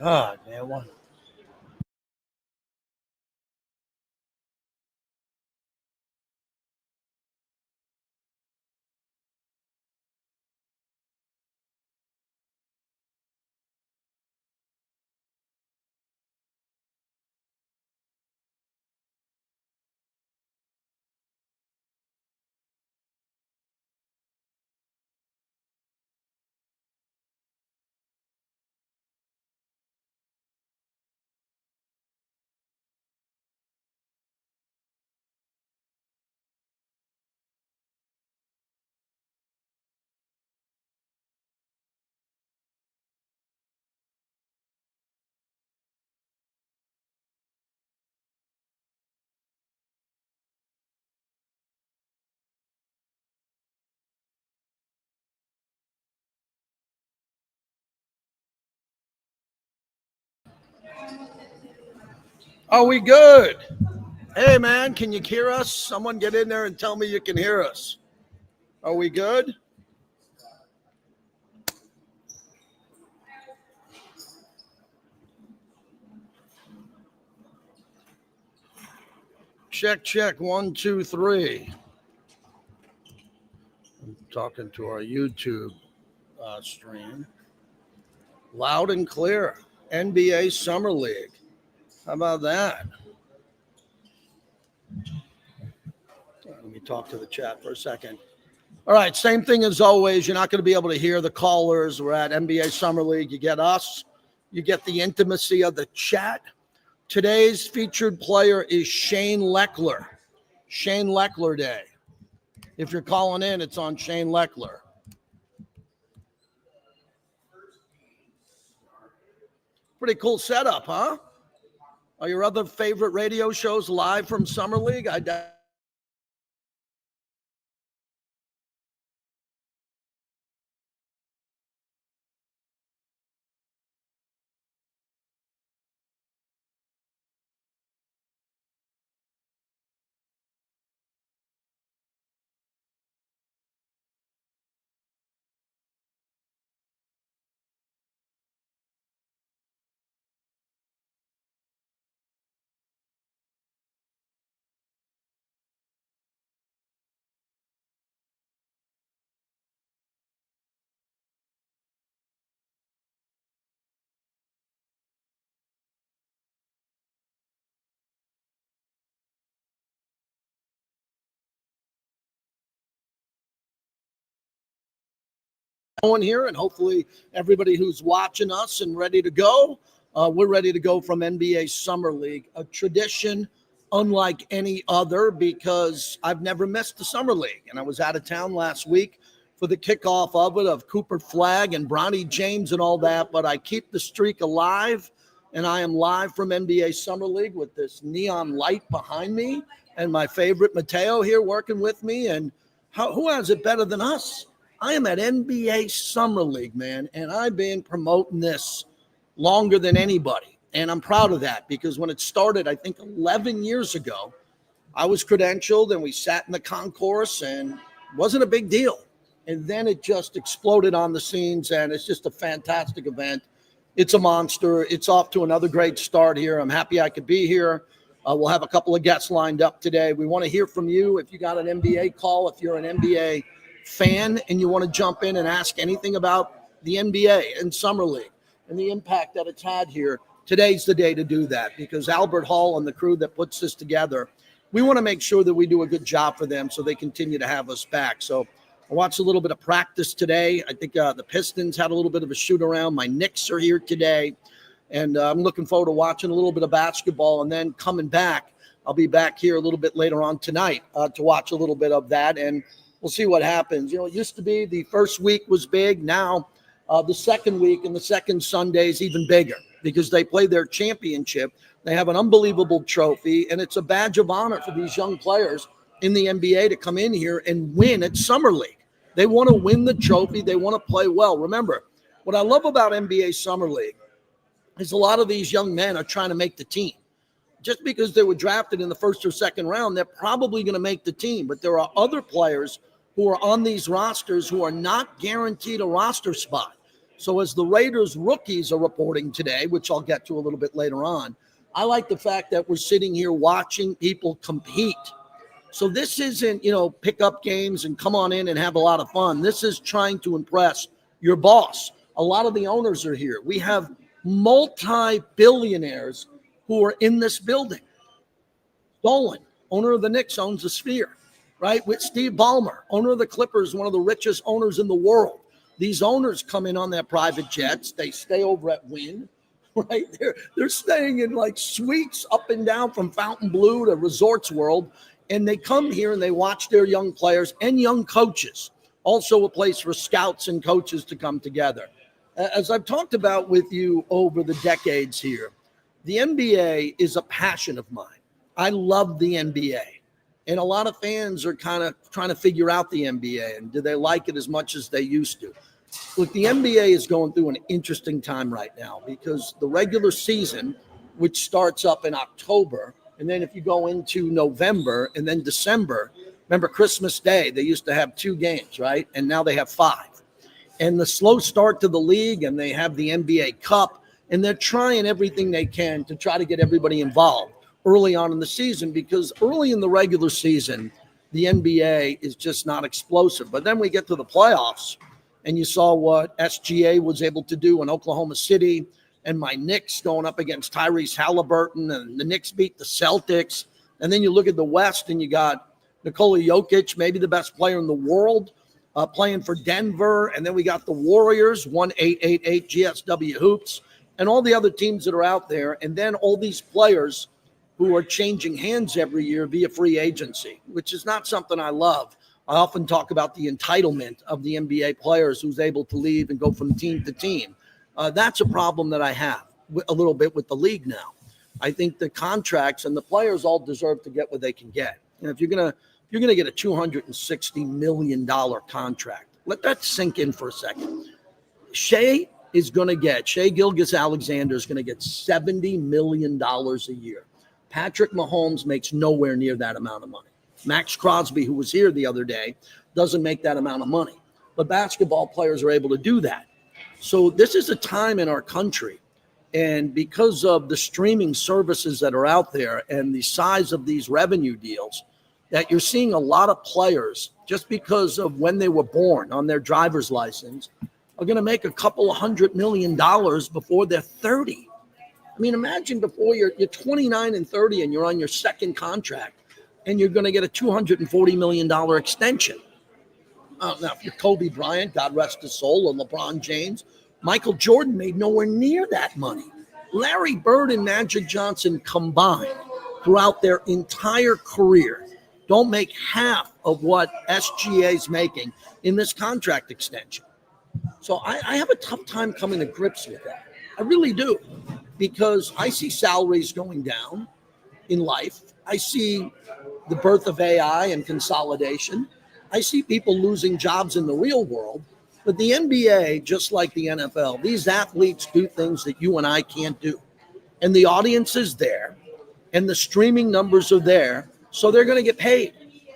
God, man, what? Are we good? Hey, man, can you hear us? Someone get in there and tell me you can hear us. Are we good? Check, check. 1, 2, 3. I'm talking to our YouTube stream. Loud and clear. NBA Summer League. How about that? Let me talk to the chat for a second. All right, same thing as always. You're not going to be able to hear the callers. We're at NBA Summer League. You get us. You get the intimacy of the chat. Today's featured player is Shane Lechler. Shane Lechler Day. If you're calling in, it's on Shane Lechler. Pretty cool setup, huh? Are your other favorite radio shows live from Summer League? I going here, and hopefully everybody who's watching us and ready to go, we're ready to go from NBA Summer League, a tradition unlike any other because I've never missed the Summer League, and I was out of town last week for the kickoff of it, of Cooper Flagg and Bronny James and all that, but I keep the streak alive, and I am live from NBA Summer League with this neon light behind me and my favorite Mateo here working with me, and who has it better than us? I am at NBA Summer League, man, and I've been promoting this longer than anybody. And I'm proud of that because when it started, I think 11 years ago, I was credentialed and we sat in the concourse and it wasn't a big deal. And then it just exploded on the scenes, and it's just a fantastic event. It's a monster. It's off to another great start here. I'm happy I could be here. We'll have a couple of guests lined up today. We want to hear from you. If you got an NBA call, if you're an NBA fan and you want to jump in and ask anything about the NBA and Summer League and the impact that it's had here, today's the day to do that because Albert Hall and the crew that puts this together, we want to make sure that we do a good job for them so they continue to have us back. So I watched a little bit of practice today. I think the Pistons had a little bit of a shoot around. My Knicks are here today, and I'm looking forward to watching a little bit of basketball and then coming back. I'll be back here a little bit later on tonight to watch a little bit of that, and we'll see what happens. You know, it used to be the first week was big. Now the second week and the second Sunday is even bigger because they play their championship. They have an unbelievable trophy, and it's a badge of honor for these young players in the NBA to come in here and win at Summer League. They want to win the trophy. They want to play well. Remember, what I love about NBA Summer League is a lot of these young men are trying to make the team. Just because they were drafted in the first or second round, they're probably going to make the team. But there are other players who are on these rosters who are not guaranteed a roster spot. So as the Raiders rookies are reporting today, which I'll get to a little bit later on, I like the fact that we're sitting here watching people compete. So this isn't, pick up games and come on in and have a lot of fun. This is trying to impress your boss. A lot of the owners are here. We have multi-billionaires who are in this building. Dolan, owner of the Knicks, owns the Sphere, right? With Steve Ballmer, owner of the Clippers, one of the richest owners in the world. These owners come in on their private jets. They stay over at Wynn, right? They're staying in like suites up and down from Fontainebleau to Resorts World. And they come here and they watch their young players and young coaches. Also a place for scouts and coaches to come together. As I've talked about with you over the decades here, the NBA is a passion of mine. I love the NBA. And a lot of fans are kind of trying to figure out the NBA and do they like it as much as they used to. Look, the NBA is going through an interesting time right now because the regular season, which starts up in October, and then if you go into November and then December, remember Christmas Day, they used to have 2 games, right? And now they have 5. And the slow start to the league, and they have the NBA Cup, and they're trying everything they can to try to get everybody involved early on in the season because early in the regular season, the NBA is just not explosive. But then we get to the playoffs, and you saw what SGA was able to do in Oklahoma City, and my Knicks going up against Tyrese Halliburton, and the Knicks beat the Celtics. And then you look at the West, and you got Nikola Jokic, maybe the best player in the world, playing for Denver. And then we got the Warriors, 1888 GSW Hoops, and all the other teams that are out there. And then all these players who are changing hands every year via free agency, which is not something I love. I often talk about the entitlement of the NBA players who's able to leave and go from team to team. That's a problem that I have a little bit with the league now. I think the contracts and the players all deserve to get what they can get. And if you're gonna get a $260 million contract, let that sink in for a second. Shea Gilgeous-Alexander is going to get $70 million a year. Patrick Mahomes makes nowhere near that amount of money. Max Crosby, who was here the other day, doesn't make that amount of money. But basketball players are able to do that. So this is a time in our country, and because of the streaming services that are out there and the size of these revenue deals, that you're seeing a lot of players, just because of when they were born on their driver's license, are going to make a couple of $100 million before they're 30. I mean, imagine before you're 29 and 30 and you're on your second contract and you're going to get a $240 million extension. Now, if you're Kobe Bryant, God rest his soul, or LeBron James, Michael Jordan made nowhere near that money. Larry Bird and Magic Johnson combined throughout their entire career don't make half of what SGA's making in this contract extension. So I have a tough time coming to grips with that. I really do, because I see salaries going down in life. I see the birth of AI and consolidation. I see people losing jobs in the real world. But the NBA, just like the NFL, these athletes do things that you and I can't do. And the audience is there, and the streaming numbers are there, so they're going to get paid.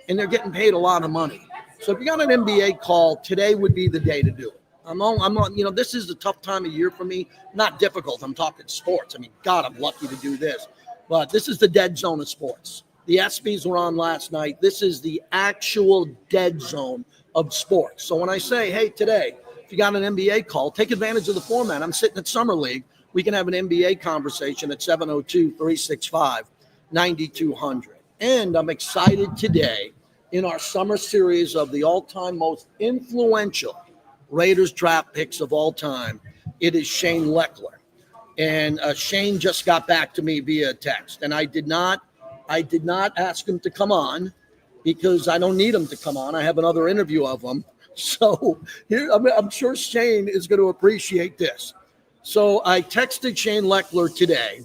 And they're getting paid a lot of money. So if you got an NBA call, today would be the day to do it. I'm not, this is a tough time of year for me. Not difficult. I'm talking sports. I mean, God, I'm lucky to do this. But this is the dead zone of sports. The ESPYs were on last night. This is the actual dead zone of sports. So when I say, hey, today, if you got an NBA call, take advantage of the format. I'm sitting at Summer League. We can have an NBA conversation at 702-365-9200. And I'm excited today in our summer series of the all-time most influential Raiders draft picks of all time. It is Shane Lechler. And Shane just got back to me via text. And I did not ask him to come on because I don't need him to come on. I have another interview of him. So here, I'm sure Shane is going to appreciate this. So I texted Shane Lechler today,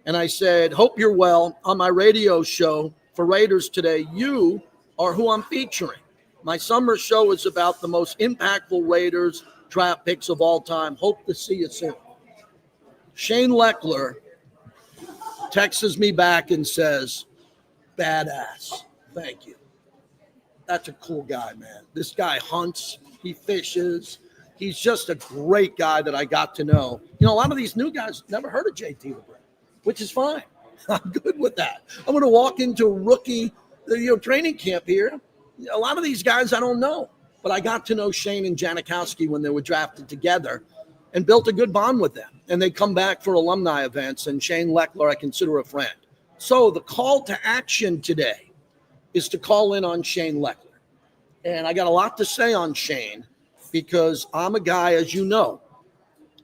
and I said, hope you're well. On my radio show for Raiders today, you are who I'm featuring. My summer show is about the most impactful Raiders draft picks of all time. Hope to see you soon. Shane Lechler texts me back and says, badass. Thank you. That's a cool guy, man. This guy hunts, he fishes, He's just a great guy that I got to know. A lot of these new guys never heard of JT the Brick, which is fine. I'm good with that. I'm going to walk into a rookie training camp here. A lot of these guys I don't know, but I got to know Shane and Janikowski when they were drafted together and built a good bond with them. And they come back for alumni events, and Shane Lechler I consider a friend. So the call to action today is to call in on Shane Lechler. And I got a lot to say on Shane because I'm a guy, as you know,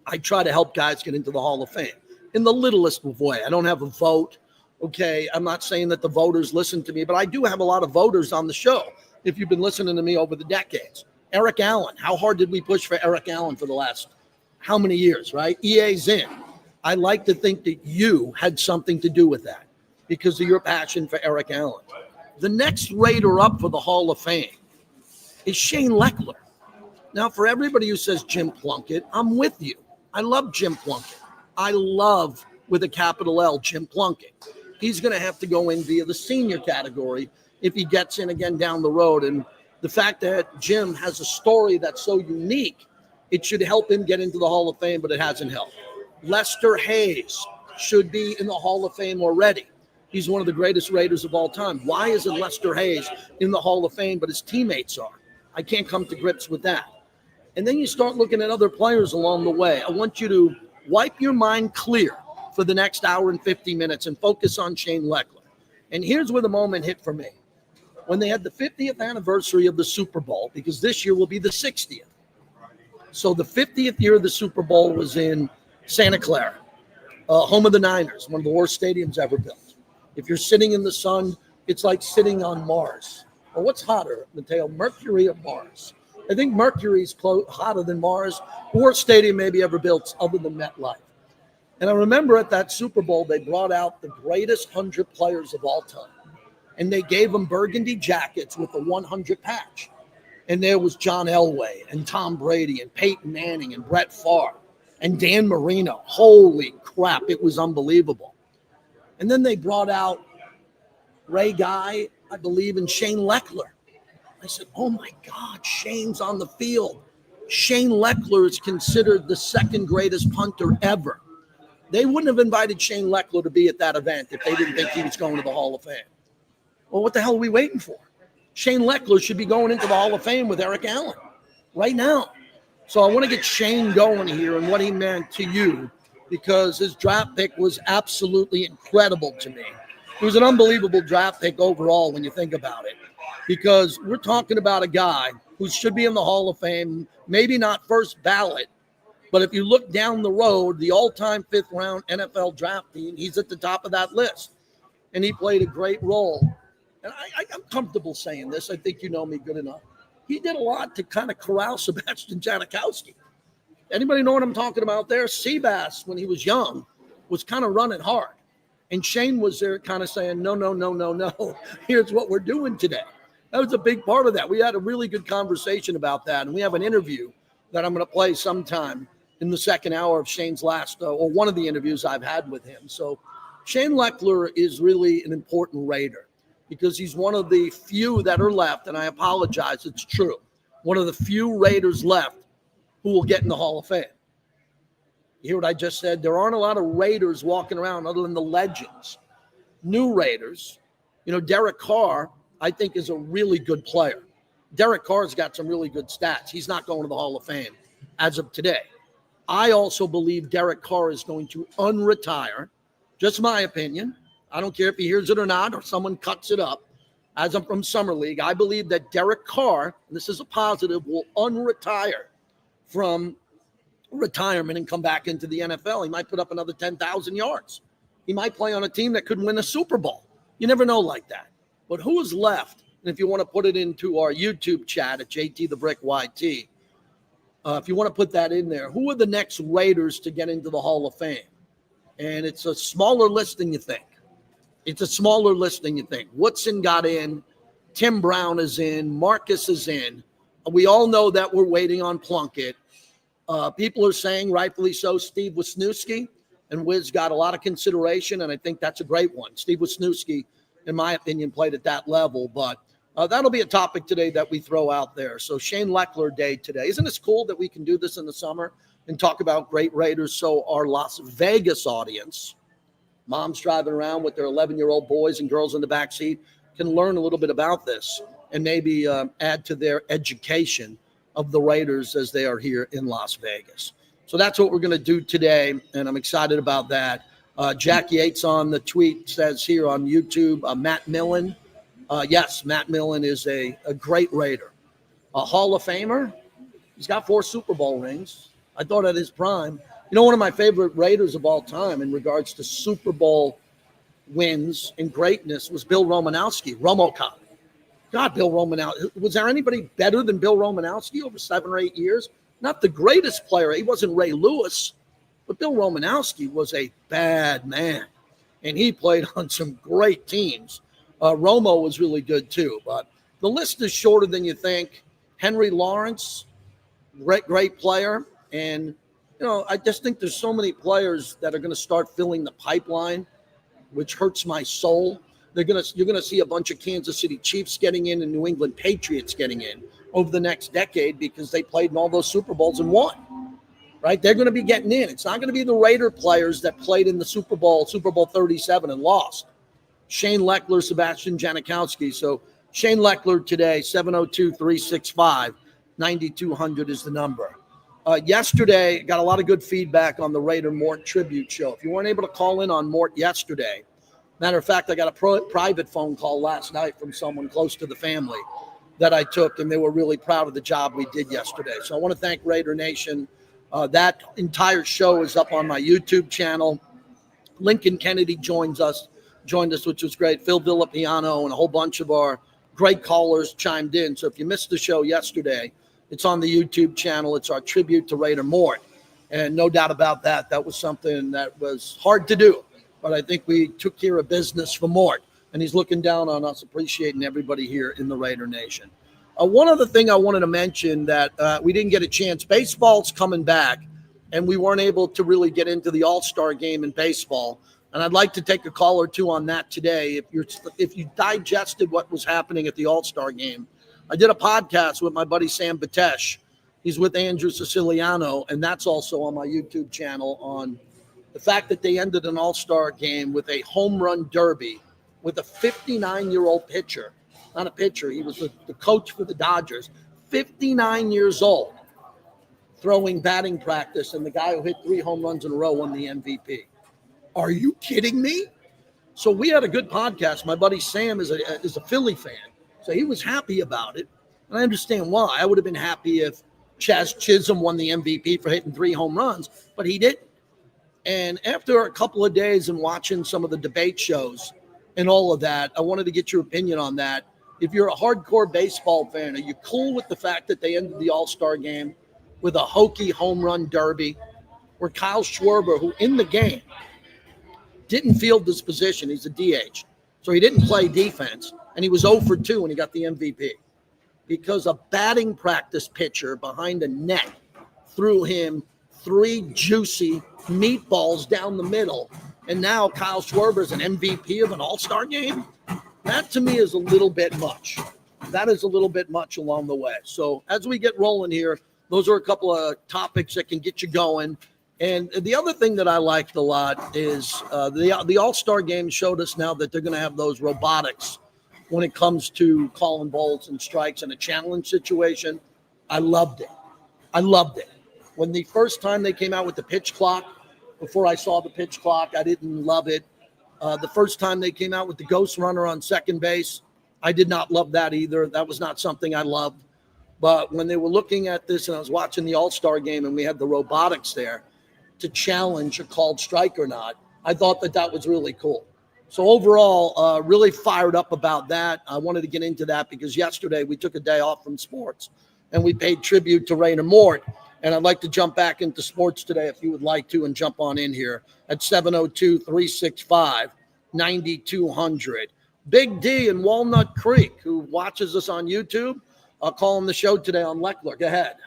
I try to help guys get into the Hall of Fame in the littlest of way. I don't have a vote. Okay, I'm not saying that the voters listen to me, but I do have a lot of voters on the show. If you've been listening to me over the decades, Eric Allen, how hard did we push for Eric Allen for the last how many years, right? EA's in. I like to think that you had something to do with that because of your passion for Eric Allen. The next Raider up for the Hall of Fame is Shane Lechler. Now, for everybody who says Jim Plunkett, I'm with you. I love Jim Plunkett. I love, with a capital L, Jim Plunkett. He's going to have to go in via the senior category if he gets in again down the road. And the fact that Jim has a story that's so unique, it should help him get into the Hall of Fame, but it hasn't helped. Lester Hayes should be in the Hall of Fame already. He's one of the greatest Raiders of all time. Why isn't Lester Hayes in the Hall of Fame, but his teammates are? I can't come to grips with that. And then you start looking at other players along the way. I want you to wipe your mind clear for the next hour and 50 minutes and focus on Shane Lechler. And here's where the moment hit for me. When they had the 50th anniversary of the Super Bowl, because this year will be the 60th. So the 50th year of the Super Bowl was in Santa Clara, home of the Niners, one of the worst stadiums ever built. If you're sitting in the sun, it's like sitting on Mars. Or what's hotter, Mateo, Mercury or Mars? I think Mercury's hotter than Mars. Worst stadium maybe ever built other than MetLife. And I remember at that Super Bowl, they brought out the greatest 100 players of all time. And they gave them burgundy jackets with the 100 patch. And there was John Elway and Tom Brady and Peyton Manning and Brett Favre and Dan Marino. Holy crap, it was unbelievable. And then they brought out Ray Guy, I believe, and Shane Lechler. I said, oh my God, Shane's on the field. Shane Lechler is considered the second greatest punter ever. They wouldn't have invited Shane Lechler to be at that event if they didn't think he was going to the Hall of Fame. Well, what the hell are we waiting for? Shane Lechler should be going into the Hall of Fame with Eric Allen right now. So I want to get Shane going here and what he meant to you, because his draft pick was absolutely incredible to me. It was an unbelievable draft pick overall when you think about it, because we're talking about a guy who should be in the Hall of Fame, maybe not first ballot, but if you look down the road, the all-time fifth-round NFL draft team, he's at the top of that list. And he played a great role. And I'm comfortable saying this. I think you know me good enough. He did a lot to kind of corral Sebastian Janikowski. Anybody know what I'm talking about there? Seabass, when he was young, was kind of running hard. And Shane was there kind of saying, no, no, no, no, no. Here's what we're doing today. That was a big part of that. We had a really good conversation about that. And we have an interview that I'm going to play sometime in the second hour of Shane's last, or one of the interviews I've had with him. So Shane Lechler is really an important Raider, because he's one of the few that are left, and I apologize, it's true, one of the few Raiders left who will get in the Hall of Fame. You hear what I just said? There aren't a lot of Raiders walking around other than the legends. New Raiders, Derek Carr, I think, is a really good player. Derek Carr's got some really good stats. He's not going to the Hall of Fame as of today. I also believe Derek Carr is going to unretire, just my opinion. I don't care if he hears it or not, or someone cuts it up. As I'm from Summer League, I believe that Derek Carr, and this is a positive, will unretire from retirement and come back into the NFL. He might put up another 10,000 yards. He might play on a team that could win a Super Bowl. You never know like that. But who is left? And if you want to put it into our YouTube chat at JT the Brick YT, if you want to put that in there, who are the next Raiders to get into the Hall of Fame? And it's a smaller list than you think. Woodson got in. Tim Brown is in. Marcus is in. We all know that we're waiting on Plunkett. People are saying, rightfully so, Steve Wisniewski, and Wiz got a lot of consideration, and I think that's a great one. Steve Wisniewski, in my opinion, played at that level, but That'll be a topic today that we throw out there. So Shane Lechler Day today. Isn't it cool that we can do this in the summer and talk about great Raiders so our Las Vegas audience, moms driving around with their 11-year-old boys and girls in the back seat, can learn a little bit about this and maybe add to their education of the Raiders as they are here in Las Vegas. So that's what we're going to do today, and I'm excited about that. Jack Yates on the tweet says here on YouTube, Matt Millen. Yes, Matt Millen is a great Raider. A Hall of Famer. He's got 4 Super Bowl rings. I thought at his prime. You know, one of my favorite Raiders of all time in regards to Super Bowl wins and greatness was Bill Romanowski, RomoCop. God, Bill Romanowski. Was there anybody better than Bill Romanowski over 7 or 8 years? Not the greatest player. He wasn't Ray Lewis, but Bill Romanowski was a bad man, and he played on some great teams. Romo was really good too, but the list is shorter than you think. Henry Lawrence, great player, and you know, I just think there's so many players that are going to start filling the pipeline, which hurts my soul. You're gonna see a bunch of Kansas City Chiefs getting in and New England Patriots getting in over the next decade because they played in all those Super Bowls and won. Right? They're going to be getting in. It's not going to be the Raider players that played in the Super Bowl 37 and lost. Shane Lechler, Sebastian Janikowski. So Shane Lechler today, 702-365-9200 is the number. Yesterday, got a lot of good feedback on the Raider Mort tribute show. If you weren't able to call in on Mort yesterday, matter of fact, I got a private phone call last night from someone close to the family that I took, and they were really proud of the job we did yesterday. So I want to thank Raider Nation. That entire show is up on my YouTube channel. Lincoln Kennedy joined us, which was great. Phil Villapiano and a whole bunch of our great callers chimed in. So if you missed the show yesterday, it's on the YouTube channel. It's our tribute to Raider Mort. And no doubt about that, that was something that was hard to do. But I think we took care of business for Mort. And he's looking down on us, appreciating everybody here in the Raider Nation. One other thing I wanted to mention that we didn't get a chance. Baseball's coming back, and we weren't able to really get into the All-Star game in baseball. And I'd like to take a call or two on that today. If you digested what was happening at the All-Star game, I did a podcast with my buddy Sam Batesh. He's with Andrew Siciliano, and that's also on my YouTube channel on the fact that they ended an All-Star game with a home run derby with a 59-year-old pitcher. Not a pitcher. He was the coach for the Dodgers, 59 years old, throwing batting practice, and the guy who hit 3 home runs in a row won the MVP. Are you kidding me? So we had a good podcast. My buddy Sam is a Philly fan, so he was happy about it, and I understand why. I would have been happy if Chaz Chisholm won the MVP for hitting 3 home runs, but he didn't. And after a couple of days and watching some of the debate shows and all of that, I wanted to get your opinion on that. If you're a hardcore baseball fan, are you cool with the fact that they ended the All-Star game with a hokey home run derby where Kyle Schwarber, who in the game didn't field this position, he's a DH, so he didn't play defense, and he was 0 for 2 and he got the MVP because a batting practice pitcher behind a net threw him 3 juicy meatballs down the middle, and now Kyle Schwarber is an MVP of an All-Star game? That to me is a little bit much. That is a little bit much along the way. So as we get rolling here, those are a couple of topics that can get you going. And the other thing that I liked a lot is the All-Star game showed us now that they're going to have those robotics when it comes to calling balls and strikes in a challenge situation. I loved it. When the first time they came out with the pitch clock, before I saw the pitch clock, I didn't love it. The first time they came out with the ghost runner on second base, I did not love that either. That was not something I loved. But when they were looking at this and I was watching the All-Star game and we had the robotics there to challenge a called strike or not, I thought that was really cool. So overall, really fired up about that. I wanted to get into that because yesterday we took a day off from sports and we paid tribute to Raider Mort. And I'd like to jump back into sports today if you would like to and jump on in here at 702-365-9200. Big D in Walnut Creek, who watches us on YouTube, calling the show today on Lechler. Go ahead.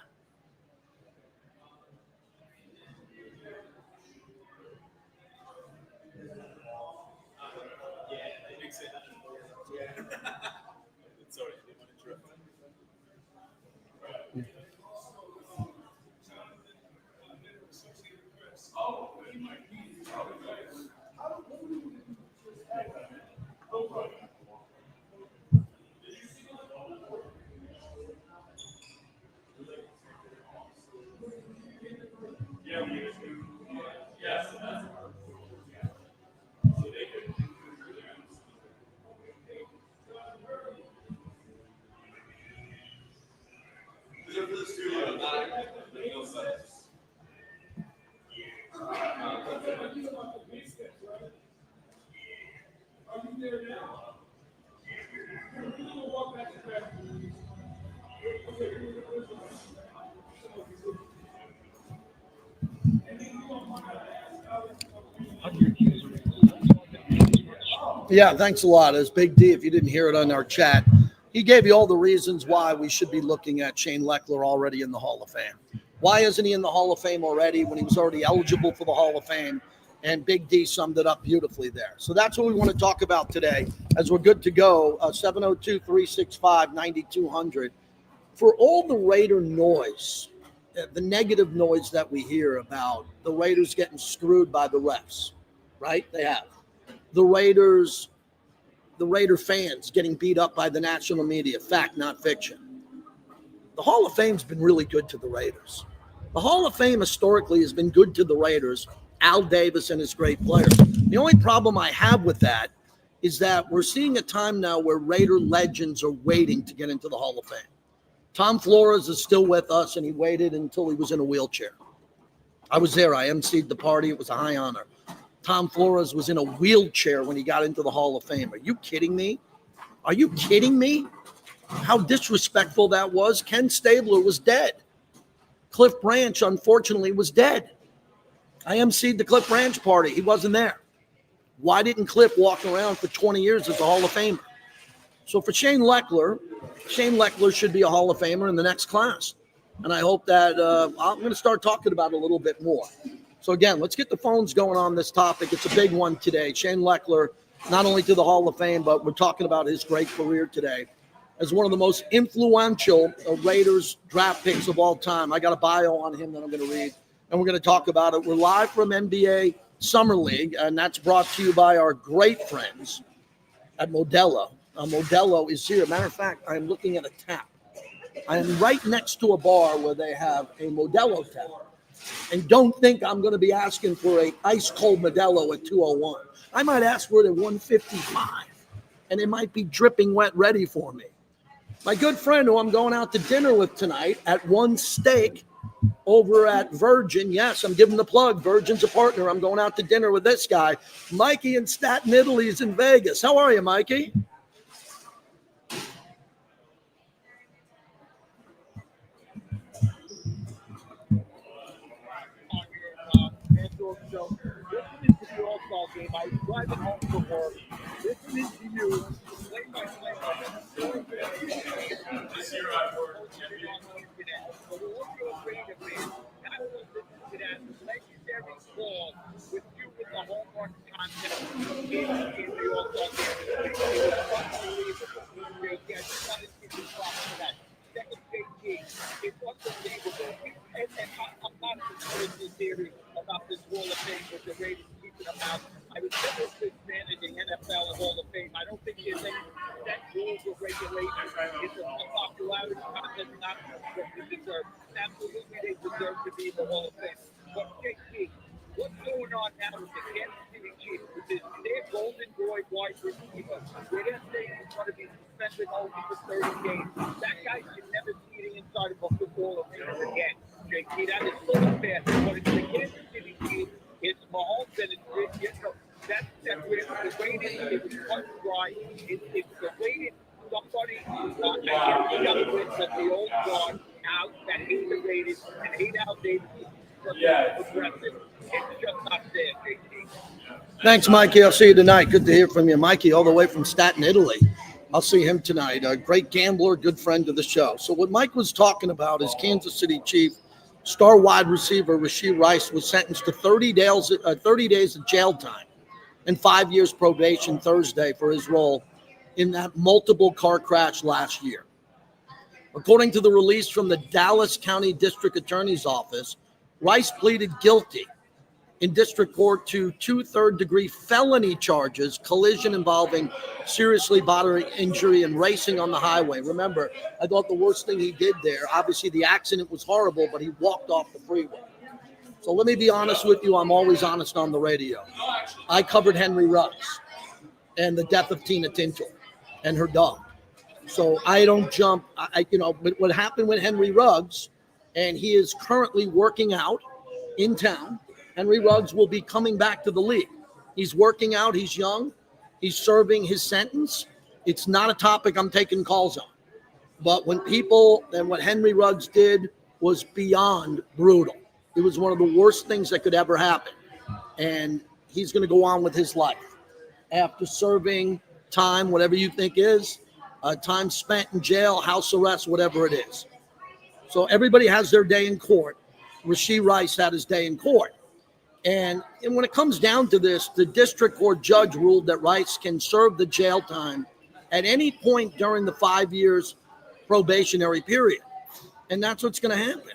Yeah, thanks a lot. As Big D, if you didn't hear it on our chat, he gave you all the reasons why we should be looking at Shane Lechler already in the Hall of Fame. Why isn't he in the Hall of Fame already when he was already eligible for the Hall of Fame? And Big D summed it up beautifully there. So that's what we want to talk about today as we're good to go. 702 365 9200. For all the Raider noise, the negative noise that we hear about the Raiders getting screwed by the refs, right? They have. The Raider fans getting beat up by the national media, fact, not fiction. The Hall of Fame's been really good to the Raiders. The Hall of Fame historically has been good to the Raiders, Al Davis and his great players. The only problem I have with that is that we're seeing a time now where Raider legends are waiting to get into the Hall of Fame. Tom Flores is still with us, and he waited until he was in a wheelchair. I was there. I emceed the party. It was a high honor. Tom Flores was in a wheelchair when he got into the Hall of Fame. Are you kidding me? Are you kidding me? How disrespectful that was. Ken Stabler was dead. Cliff Branch, unfortunately, was dead. I emceed the Cliff Branch party. He wasn't there. Why didn't Cliff walk around for 20 years as a Hall of Famer? So for Shane Lechler should be a Hall of Famer in the next class. And I hope that I'm going to start talking about it a little bit more. So again, let's get the phones going on this topic. It's a big one today. Shane Lechler, not only to the Hall of Fame, but we're talking about his great career today as one of the most influential Raiders draft picks of all time. I got a bio on him that I'm going to read, and we're going to talk about it. We're live from NBA Summer League, and that's brought to you by our great friends at Modelo. Modelo is here. Matter of fact, I'm looking at a tap. I am right next to a bar where they have a Modelo tap. And don't think I'm going to be asking for a ice cold Modelo at 201. I might ask for it at 155, and it might be dripping wet ready for me. My good friend who I'm going out to dinner with tonight at One Steak over at Virgin. Yes, I'm giving the plug. Virgin's a partner. I'm going out to dinner with this guy. Mikey in Staten, Italy is in Vegas. How are you, Mikey? Listening to the All-Star game, I was driving home from work, listening to you play by play on this year I worked on the internet. So we're looking at Raider fans. I was listening to that legendary call with you with the home run contest in the All-Star game. It was unbelievable. I just wanted to give you props for that. Second JT, it's unbelievable. And I'm not conspiracy theory about this Hall of Fame with the Raiders keeping them out. I was never a big fan of the NFL and Hall of Fame. I don't think there's any set rules or regulations. It's a popularity contest, not what they deserve. Absolutely, they deserve to be in the Hall of Fame. But JT, what's going on now with the Kansas City Chiefs with their golden boy wide receiver? Where they're saying he's going to be suspended only for 30 games. That guy should never see the inside of a football arena again. JT, that is so unfair. But it's the Kansas City Chiefs, it's Mahomes, and that's where the rating is cut and dry. It's the rating somebody, I guess the other wins that the old guard out that hate the Raiders and hate Al Davis. Yeah. It's just not there, JT. Thanks, Mikey. I'll see you tonight. Good to hear from you. Mikey, all the way from Staten, Italy. I'll see him tonight. A great gambler, good friend of the show. So what Mike was talking about is Kansas City Chief star wide receiver Rashee Rice was sentenced to 30 days of jail time and 5 years probation Thursday for his role in that multiple car crash last year. According to the release from the Dallas County District Attorney's Office, Rice pleaded guilty in district court to 2 third-degree felony charges, collision involving seriously bodily injury and racing on the highway. Remember, I thought the worst thing he did there, obviously the accident was horrible, but he walked off the freeway. So let me be honest with you. I'm always honest on the radio. I covered Henry Ruggs and the death of Tina Tintle and her dog. So I don't jump. What happened with Henry Ruggs, and he is currently working out in town. Henry Ruggs will be coming back to the league. He's working out. He's young. He's serving his sentence. It's not a topic I'm taking calls on. But when people and what Henry Ruggs did was beyond brutal. It was one of the worst things that could ever happen. And he's going to go on with his life after serving time, whatever you think is, time spent in jail, house arrest, whatever it is. So everybody has their day in court. Rashee Rice had his day in court. And when it comes down to this, the district court judge ruled that Rice can serve the jail time at any point during the 5 years probationary period. And that's what's going to happen.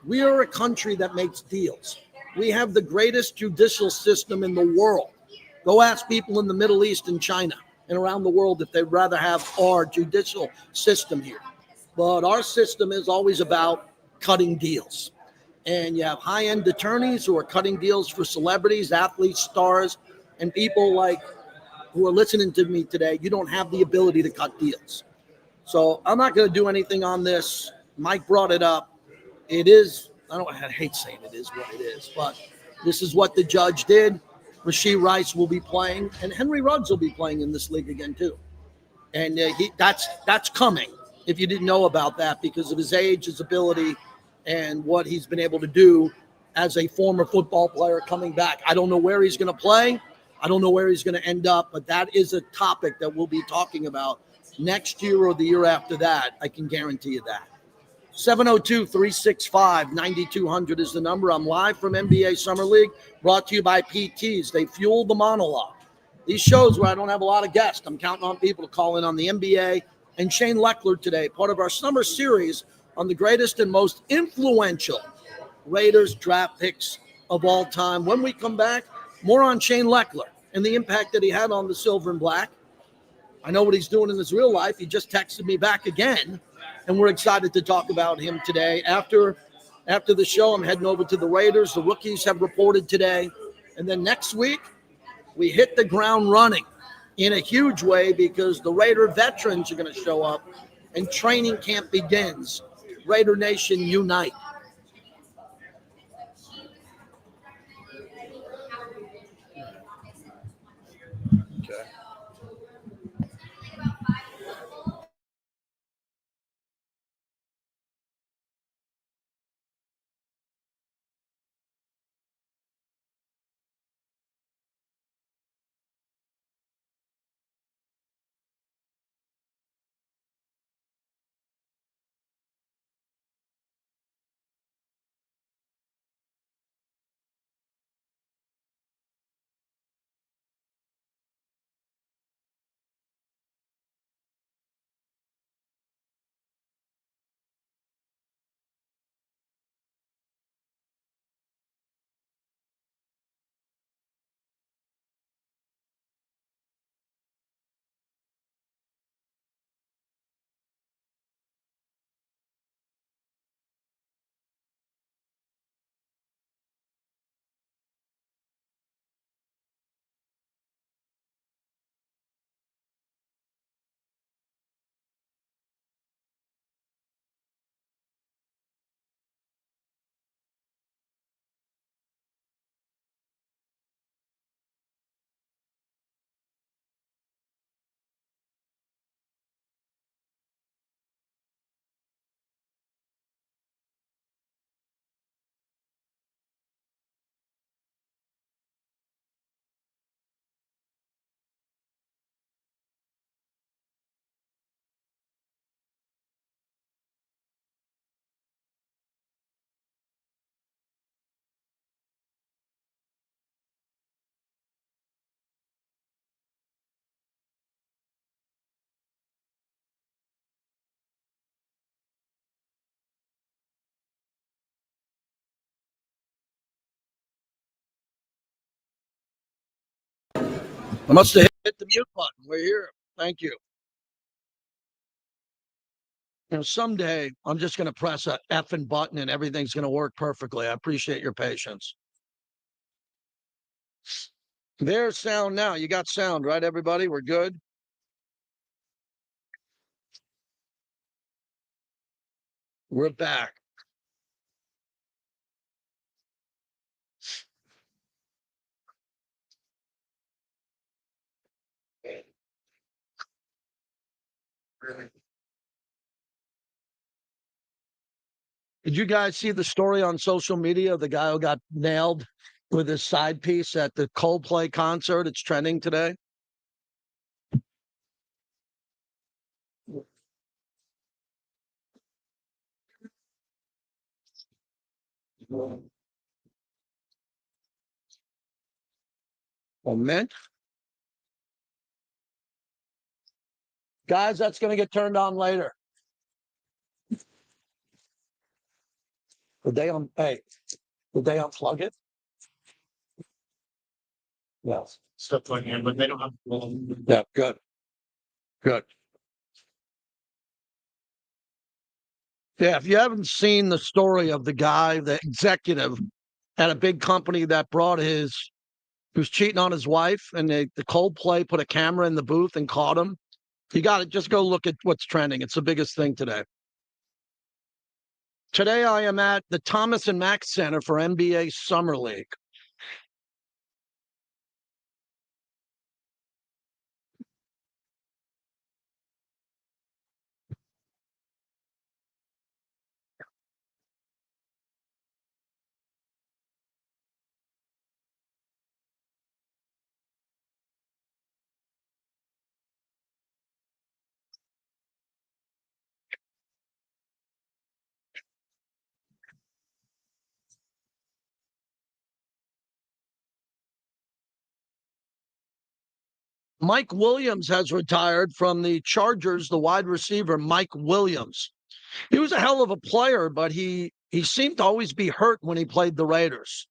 We are a country that makes deals. We have the greatest judicial system in the world. Go ask people in the Middle East and China and around the world if they'd rather have our judicial system here. But our system is always about cutting deals. And you have high-end attorneys who are cutting deals for celebrities, athletes, stars, and people like who are listening to me today. You don't have the ability to cut deals. So I'm not going to do anything on this. Mike brought it up. It is, I hate saying it is what it is, but this is what the judge did. Rashee Rice will be playing, and Henry Ruggs will be playing in this league again too. And that's coming. If you didn't know about that, because of his age, his ability, and what he's been able to do as a former football player coming back. I don't know where he's going to play. I don't know where he's going to end up, but that is a topic that we'll be talking about next year or the year after that. I can guarantee you that. 702-365-9200 is the number. I'm live from NBA Summer League, brought to you by PTs. They fuel the monologue. These shows where I don't have a lot of guests, I'm counting on people to call in on the NBA. And Shane Lechler today, part of our summer series on the greatest and most influential Raiders draft picks of all time. When we come back, more on Shane Lechler and the impact that he had on the Silver and Black. I know what he's doing in his real life. He just texted me back again, and we're excited to talk about him today. After the show, I'm heading over to the Raiders. The rookies have reported today. And then next week, we hit the ground running in a huge way because the Raider veterans are going to show up and training camp begins. Raider Nation unite. Okay. I must have hit the mute button. We're here. Thank you. Someday I'm just going to press a effing button and everything's going to work perfectly. I appreciate your patience. There's sound now. You got sound, right, everybody? We're good. We're back. Did you guys see the story on social media of the guy who got nailed with his side piece at the Coldplay concert? It's trending today. Oh, man. Guys, that's going to get turned on later. Did they unplug it? Yes. Still plugging in, but they don't have. Yeah, good. Good. Yeah, if you haven't seen the story of the guy, the executive at a big company that brought he was cheating on his wife, and the Coldplay put a camera in the booth and caught him. You got to just go look at what's trending. It's the biggest thing today. Today, I am at the Thomas and Mack Center for NBA Summer League. Mike Williams has retired from the Chargers, the wide receiver, Mike Williams. He was a hell of a player, but he seemed to always be hurt when he played the Raiders.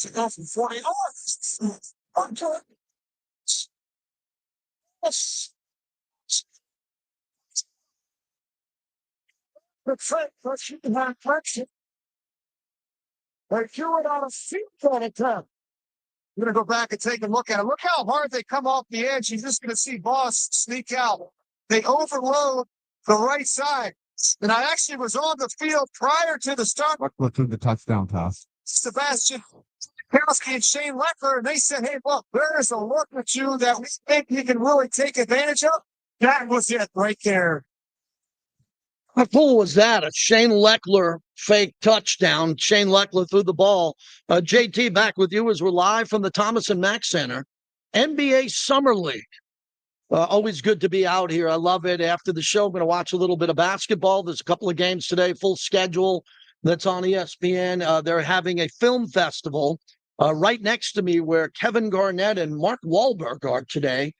You're going to go back and take a look at it. Look how hard they come off the edge. You're just going to see Boss sneak out. They overload the right side. And I actually was on the field prior to the start. Lechler threw the touchdown pass. Sebastian Kowski and Shane Lechler, and they said, hey, look, there is a look at you that we think you can really take advantage of. That was it right there. How cool was that? A Shane Lechler fake touchdown. Shane Lechler threw the ball. JT, back with you as we're live from the Thomas and Mack Center. NBA Summer League. Always good to be out here. I love it. After the show, I'm going to watch a little bit of basketball. There's a couple of games today, full schedule that's on ESPN. They're having a film festival right next to me where Kevin Garnett and Mark Wahlberg are today,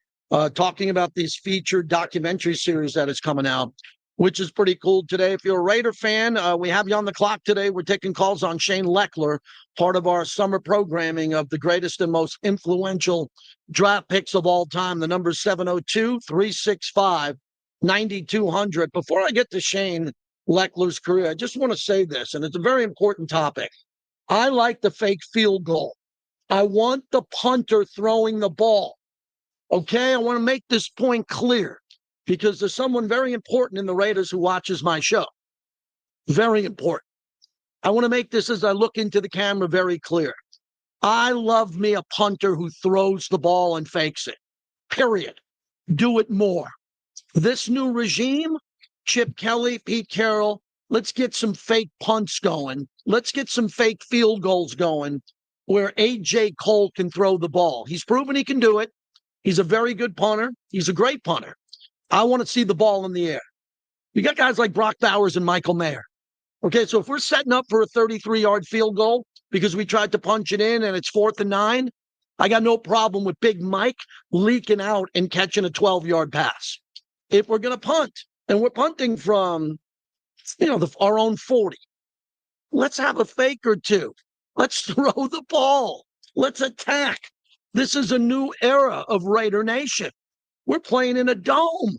talking about this featured documentary series that is coming out, which is pretty cool today. If you're a Raider fan, we have you on the clock today. We're taking calls on Shane Lechler, part of our summer programming of the greatest and most influential draft picks of all time. The number 702-365-9200. Before I get to Shane Lechler's career, I just want to say this, and it's a very important topic. I like the fake field goal. I want the punter throwing the ball. Okay, I want to make this point clear, because there's someone very important in the Raiders who watches my show. Very important. I want to make this, as I look into the camera, very clear. I love me a punter who throws the ball and fakes it. Period. Do it more. This new regime, Chip Kelly, Pete Carroll, let's get some fake punts going. Let's get some fake field goals going where A.J. Cole can throw the ball. He's proven he can do it. He's a very good punter. He's a great punter. I want to see the ball in the air. You got guys like Brock Bowers and Michael Mayer. Okay, so if we're setting up for a 33-yard field goal because we tried to punch it in and it's 4th and 9, I got no problem with Big Mike leaking out and catching a 12-yard pass. If we're going to punt, and we're punting from, our own 40, let's have a fake or two. Let's throw the ball. Let's attack. This is a new era of Raider Nation. We're playing in a dome.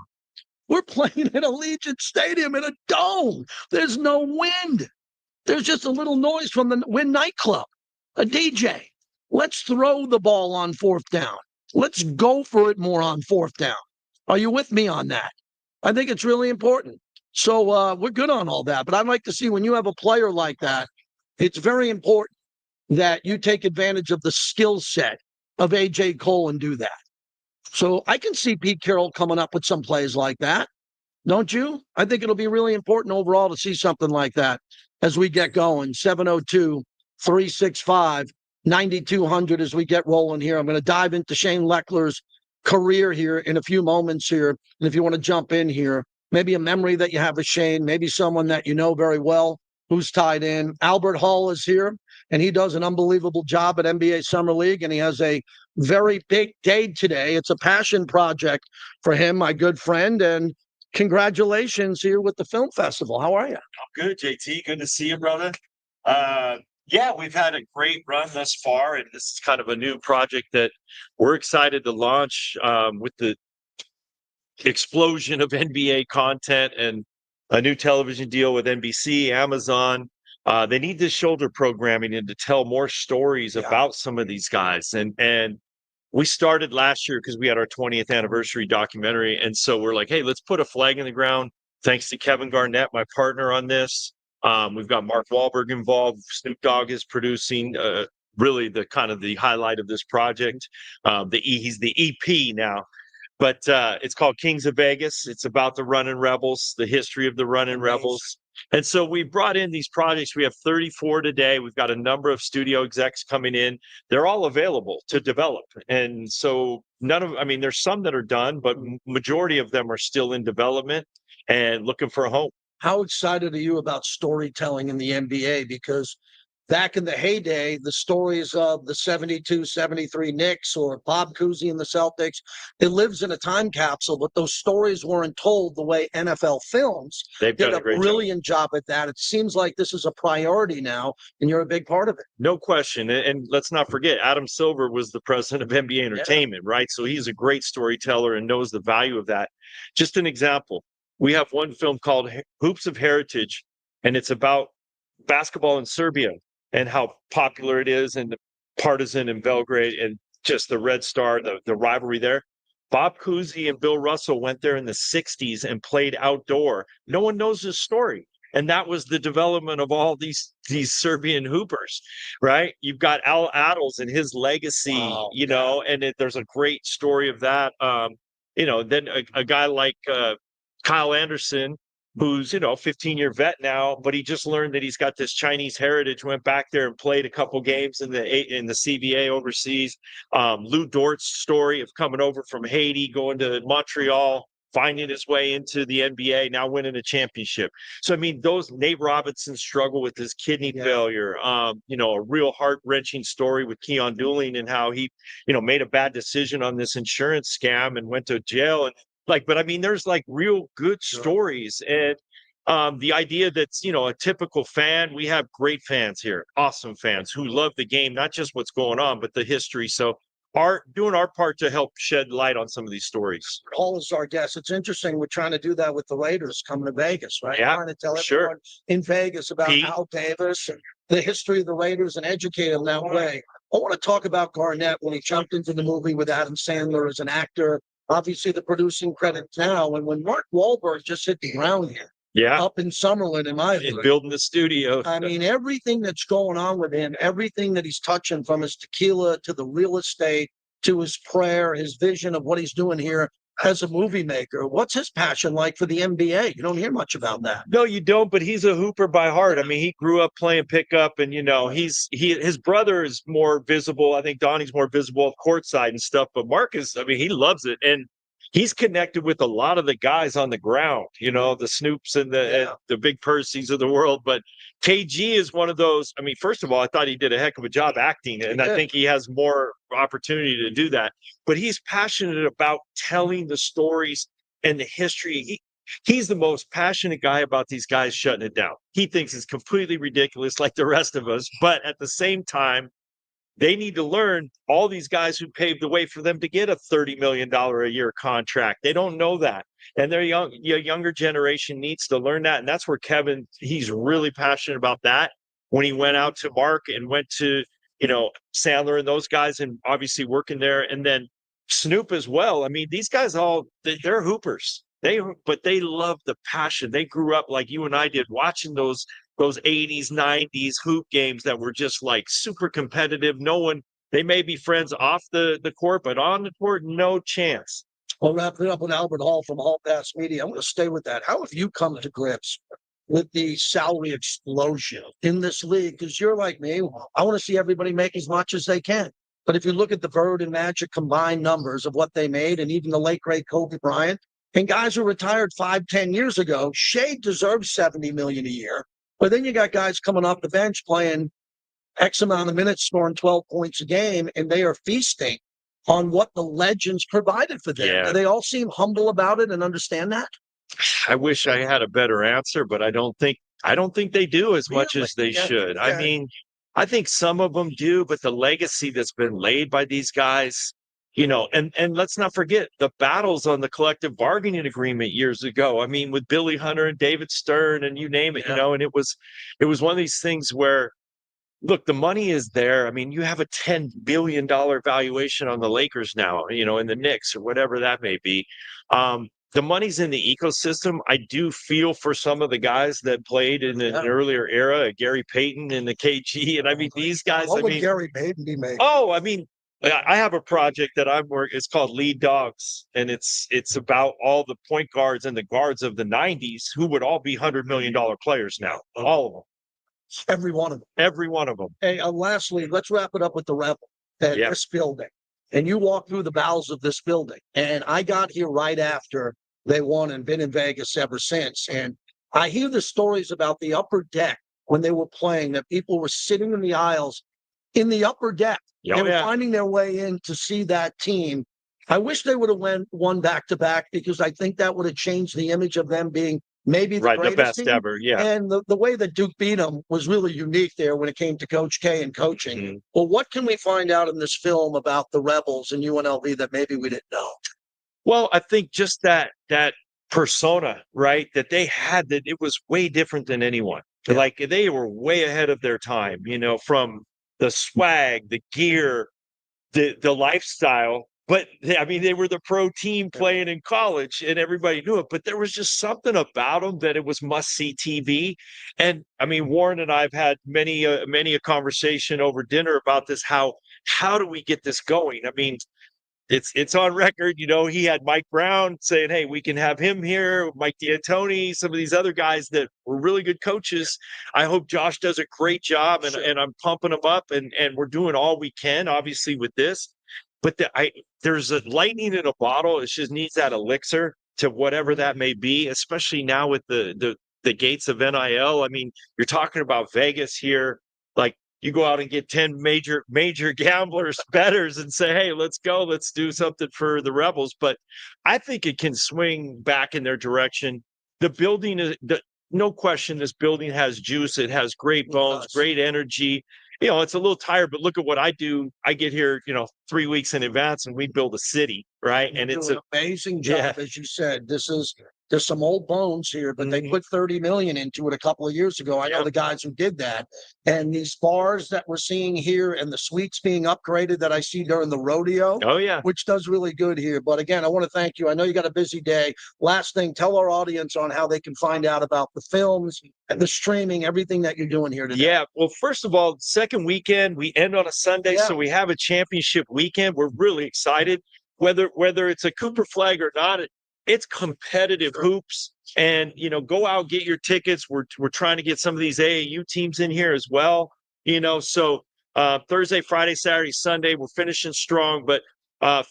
We're playing in Allegiant Stadium in a dome. There's no wind. There's just a little noise from the Wynn nightclub, a DJ. Let's throw the ball on 4th down. let's go for it more on fourth down. Are you with me on that? I think it's really important. So we're good on all that. But I'd like to see when you have a player like that, it's very important that you take advantage of the skill set of A.J. Cole and do that. So I can see Pete Carroll coming up with some plays like that. Don't you? I think it'll be really important overall to see something like that as we get going. 702 365 9200 as we get rolling here. I'm going to dive into Shane Lechler's career here in a few moments here. And if you want to jump in here, maybe a memory that you have of Shane, maybe someone that you know very well who's tied in. Albert Hall is here, and he does an unbelievable job at NBA Summer League, and he has a very big day today. It's a passion project for him, my good friend, and congratulations here with the film festival. How are you? I'm good, JT. Good to see you, brother. Yeah, we've had a great run thus far, and this is kind of a new project that we're excited to launch with the explosion of NBA content and a new television deal with NBC, Amazon. They need this shoulder programming and to tell more stories about some of these guys. And we started last year because we had our 20th anniversary documentary. And so we're like, hey, let's put a flag in the ground. Thanks to Kevin Garnett, my partner on this. We've got Mark Wahlberg involved. Snoop Dogg is producing really the kind of the highlight of this project. He's the EP now. But it's called Kings of Vegas. It's about the Running Rebels, the history of the Running Rebels. And so we brought in these projects. We have 34 today. We've got a number of studio execs coming in. They're all available to develop. And so there's some that are done, but majority of them are still in development and looking for a home. How excited are you about storytelling in the NBA? Because back in the heyday, the stories of the 72, 73 Knicks or Bob Cousy and the Celtics, it lives in a time capsule, but those stories weren't told the way NFL films. They've done a great brilliant job at that. It seems like this is a priority now, and you're a big part of it. No question. And let's not forget, Adam Silver was the president of NBA Entertainment, right? So he's a great storyteller and knows the value of that. Just an example. We have one film called Hoops of Heritage, and it's about basketball in Serbia and how popular it is, and the Partizan in Belgrade, and just the Red Star, the rivalry there. Bob Cousy and Bill Russell went there in the 60s and played outdoor. No one knows his story. And that was the development of all these Serbian hoopers, right? You've got Al Attles and his legacy, and there's a great story of that. Then a guy like Kyle Anderson, who's 15-year vet now, but he just learned that he's got this Chinese heritage. Went back there and played a couple games in the CBA overseas. Lou Dort's story of coming over from Haiti, going to Montreal, finding his way into the NBA, now winning a championship. So those Nate Robinson's struggle with his kidney failure. A real heart-wrenching story with Keon Dooling and how he made a bad decision on this insurance scam and went to jail. And there's real good stories. And the idea that's, a typical fan, we have great fans here, awesome fans who love the game, not just what's going on, but the history. So doing our part to help shed light on some of these stories. Paul is our guest. It's interesting. We're trying to do that with the Raiders coming to Vegas, right? Yeah, trying to tell everyone in Vegas about Al Davis and the history of the Raiders and educate them that way. I want to talk about Garnett when he jumped into the movie with Adam Sandler as an actor. Obviously, the producing credits now. And when Mark Wahlberg just hit the ground here, up in Summerlin, in my opinion, building the studio. Everything that's going on with him, everything that he's touching, from his tequila to the real estate to his prayer, his vision of what he's doing here as a movie maker. What's his passion like for the NBA? You don't hear much about that. No, you don't, but he's a hooper by heart. He grew up playing pickup, and his brother is more visible. I think Donnie's more visible courtside and stuff, but Marcus, he loves it. And he's connected with a lot of the guys on the ground, the Snoops and the big Percys of the world. But KG is one of those. First of all, I thought he did a heck of a job acting, and I think he has more opportunity to do that. But he's passionate about telling the stories and the history. He's the most passionate guy about these guys shutting it down. He thinks it's completely ridiculous, like the rest of us. But at the same time, they need to learn all these guys who paved the way for them to get a $30 million a year contract. They don't know that. And their younger generation needs to learn that. And that's where Kevin, he's really passionate about that. When he went out to Mark and went to, Sandler and those guys, and obviously working there. And then Snoop as well. I mean, these guys they're hoopers. But they love the passion. They grew up like you and I did, watching those 80s, 90s hoop games that were just like super competitive. No one, they may be friends off the court, but on the court, no chance. We'll wrap it up with Albert Hall from Hall Pass Media. I'm going to stay with that. How have you come to grips with the salary explosion in this league? Because you're like me, I want to see everybody make as much as they can. But if you look at the Bird and Magic combined numbers of what they made, and even the late great Kobe Bryant, and guys who retired 5-10 years ago, Shea deserves $70 million a year. But then you got guys coming off the bench playing X amount of minutes, scoring 12 points a game, and they are feasting on what the legends provided for them. Yeah. Do they all seem humble about it and understand that? I wish I had a better answer, but I don't think they do as much as they should. I mean, I think some of them do, but the legacy that's been laid by these guys, and let's not forget the battles on the collective bargaining agreement years ago. I mean, with Billy Hunter and David Stern and you name it, and it was one of these things where, look, the money is there. I mean, you have a $10 billion valuation on the Lakers now, in the Knicks or whatever that may be. The money's in the ecosystem. I do feel for some of the guys that played in an earlier era, Gary Payton and the KG. And I mean, these guys, What would Gary Payton be making? Oh, I mean, I have a project that I'm working. It's called Lead Dogs, and it's about all the point guards and the guards of the 90s who would all be $100 million players now. All of them. Every one of them. Every one of them. Hey, lastly, let's wrap it up with the Rebel at this building. And you walk through the bowels of this building. And I got here right after they won and been in Vegas ever since. And I hear the stories about the upper deck when they were playing, that people were sitting in the aisles in the upper deck. They were finding their way in to see that team. I wish they would have won back-to-back, because I think that would have changed the image of them being maybe the best team ever. Yeah. And the way that Duke beat them was really unique there when it came to Coach K and coaching. Mm-hmm. Well, what can we find out in this film about the Rebels and UNLV that maybe we didn't know? Well, I think just that persona, right, that they had, that it was way different than anyone. Yeah. Like they were way ahead of their time, from the swag, the gear, the lifestyle. But I mean, they were the pro team playing in college, and everybody knew it. But there was just something about them that it was must-see TV. And I mean, Warren and I have had many a conversation over dinner about this. How do we get this going? I mean, it's on record. He had Mike Brown saying, "Hey, we can have him here." Mike D'Antoni, some of these other guys that were really good coaches. I hope Josh does a great job, and I'm pumping him up, and we're doing all we can, obviously, with this. But there's a lightning in a bottle. It just needs that elixir to whatever that may be, especially now with the gates of NIL. I mean, you're talking about Vegas here. Like, you go out and get 10 major gamblers, bettors, and say, "Hey, let's go. Let's do something for the Rebels." But I think it can swing back in their direction. The building is no question. This building has juice. It has great bones, great energy. It's a little tired, but look at what I do. I get here, 3 weeks in advance, and we build a city, right? And it's an amazing job, as you said. There's some old bones here, but they put $30 million into it a couple of years ago. I know the guys who did that. And these bars that we're seeing here, and the suites being upgraded that I see during the rodeo. Oh, yeah. Which does really good here. But again, I want to thank you. I know you got a busy day. Last thing, tell our audience on how they can find out about the films and the streaming, everything that you're doing here today. Yeah. Well, first of all, second weekend, we end on a Sunday. So we have a championship weekend. We're really excited. Whether it's a Cooper flag or not, it's competitive hoops. And, go out, get your tickets. We're trying to get some of these AAU teams in here as well. So Thursday, Friday, Saturday, Sunday, we're finishing strong. But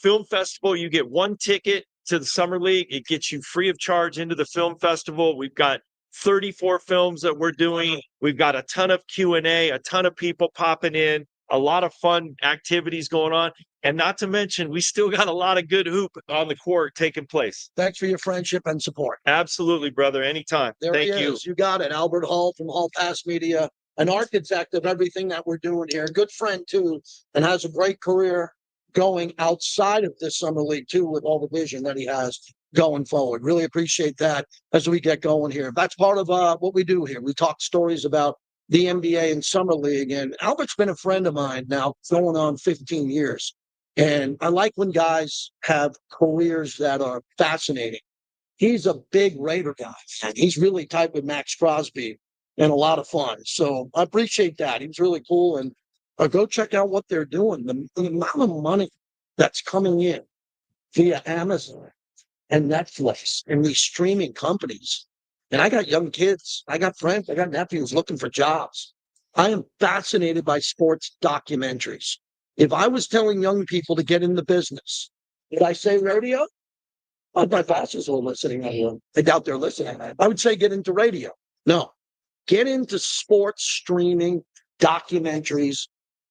film festival, you get one ticket to the Summer League. It gets you free of charge into the film festival. We've got 34 films that we're doing. We've got a ton of Q&A, a ton of people popping in, a lot of fun activities going on. And not to mention, we still got a lot of good hoop on the court taking place. Thanks for your friendship and support. Absolutely, brother. Anytime. Thank you. You got it. Albert Hall from Hall Pass Media, an architect of everything that we're doing here. A good friend, too, and has a great career going outside of this Summer League, too, with all the vision that he has going forward. Really appreciate that as we get going here. That's part of what we do here. We talk stories about the NBA and Summer League. And Albert's been a friend of mine now going on 15 years. And I like when guys have careers that are fascinating. He's a big Raider guy, and he's really tight with Max Crosby and a lot of fun. So I appreciate that. He was really cool. And go check out what they're doing. The amount of money that's coming in via Amazon and Netflix and these streaming companies. And I got young kids, I got friends, I got nephews looking for jobs. I am fascinated by sports documentaries. If I was telling young people to get in the business, did I say radio? Oh, my bosses are listening. I doubt they're listening. I would say get into radio. No, get into sports streaming, documentaries,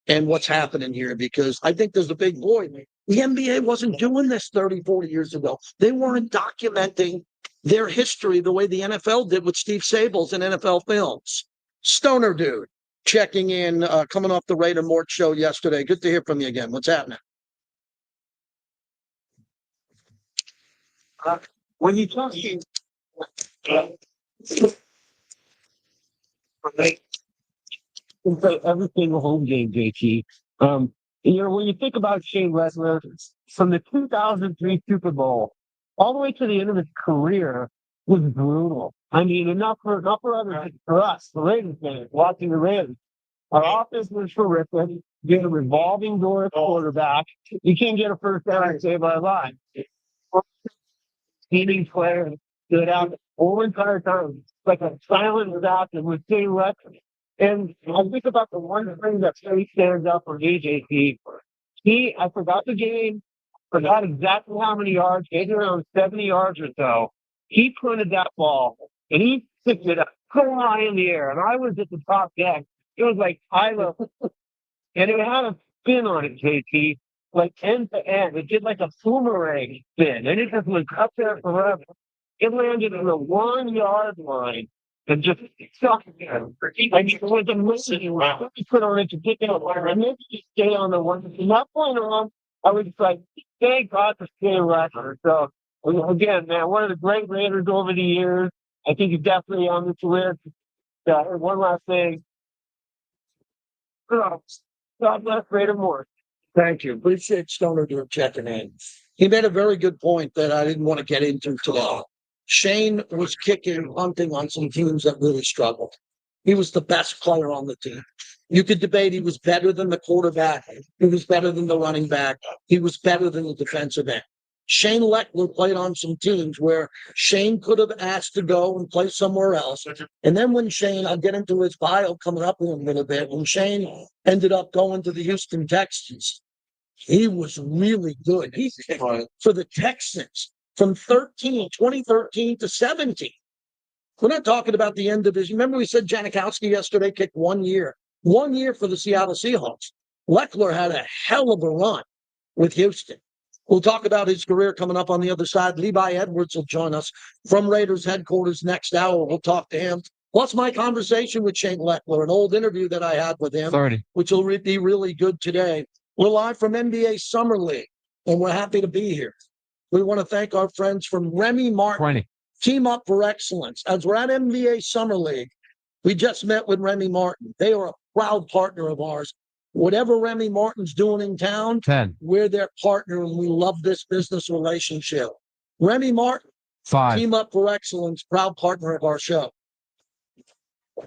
and what's happening here because I think there's a big void. The NBA wasn't doing this 30, 40 years ago. They weren't documenting their history the way the NFL did with Steve Sables and NFL Films. Stoner Dude checking in, coming off the Raider Mort show yesterday. Good to hear from you again. What's happening? When you talk every single home game, JT, when you think about Shane Lechler from the 2003 Super Bowl all the way to the end of his career was brutal. I mean, not for others, for us, the Raiders fans, watching the Raiders. Our offense was horrific. You had a revolving door at quarterback. You can't get a first down and save our lives. Leading player stood out the whole entire time, like a silent assassin with Shane Lechler. And I think about the one thing that really stands out for me, JP. I forgot the game, forgot exactly how many yards, maybe around 70 yards or so. He punted that ball and he picked it up so high in the air. And I was at the top deck. It was like high level. And it had a spin on it, JT, like end to end. It did like a boomerang spin. And it just went up there forever. It landed in the 1 yard line and just stuck there. And it was amazing. He put on it to pick it up. And then you stay on the one. From that point on, I was like, thank God for Shane Lechler. So, again, man, one of the great Raiders over the years. I think he's definitely on this list. One last thing. God bless Raider Moore. Thank you. Appreciate Stoner Dude checking in. He made a very good point that I didn't want to get into today. Shane was kicking, punting on some teams that really struggled. He was the best player on the team. You could debate he was better than the quarterback. He was better than the running back. He was better than the defensive end. Shane Lechler played on some teams where Shane could have asked to go and play somewhere else. And then when Shane, I'll get into his bio coming up in a little bit, when Shane ended up going to the Houston Texans, he was really good. He kicked for the Texans from 2013 to 17. We're not talking about the end of his. Remember, we said Janikowski yesterday kicked 1 year for the Seattle Seahawks. Lechler had a hell of a run with Houston. We'll talk about his career coming up on the other side. Levi Edwards will join us from Raiders headquarters next hour. We'll talk to him. Plus my conversation with Shane Lechler, an old interview that I had with him, 30. which will be really good today. We're live from NBA Summer League, and we're happy to be here. We want to thank our friends from Remy Martin, 20. Team Up for Excellence. As we're at NBA Summer League, we just met with Remy Martin. They are a proud partner of ours. Whatever Remy Martin's doing in town, 10. we're their partner, and we love this business relationship. Remy Martin, 5. Team Up for Excellence, proud partner of our show. All